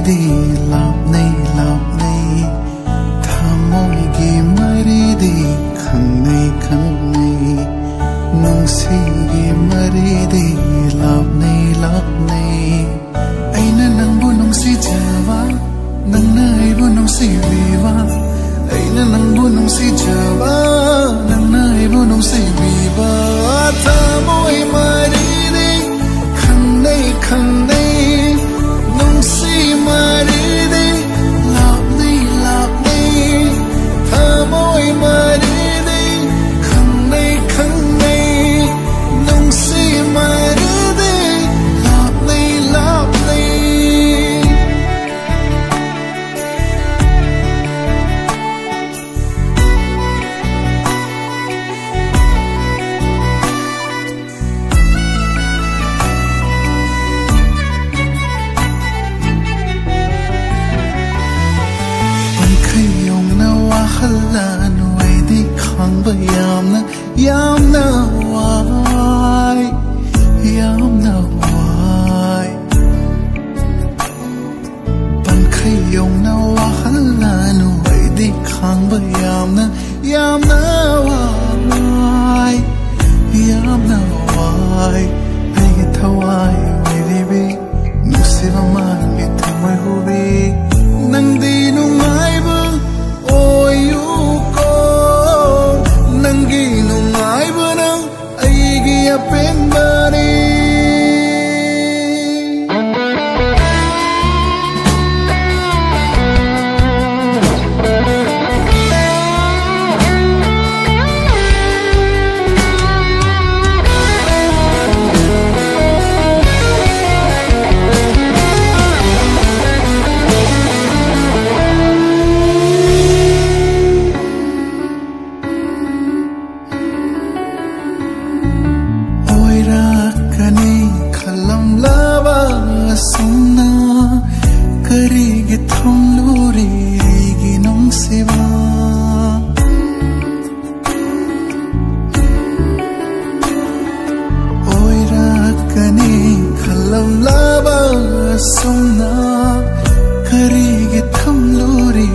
the लापनै लापनै थमोइगी मरिदी खंनै खंनै नुंसिगी मरिदी लापनै लापनै अइना नंबु नुंसिजाबा नंना आइबु नुंसिबिबा अइना नंबु नुंसिजाबा नंना आइबु नुंसिबिबा थमोइ मरिदी खंनै खंनै नुंसि मरिदी लापनै लापनै थमोइ मरिदी खंनै खंनै नुंसि मरिदी लापनै लापनै Halanu aidi khangba yamna wai Pankhayong na wahalanu aidi khangba yamna wai Ay thawai wiribi nusiba mangi thamai hubi Nangdi nungaibu Nangi nungaibu nang aigi apenbani Sumna karigi thumluri aigi nungsiba Oirakani khalam laba sumna karigi thumluri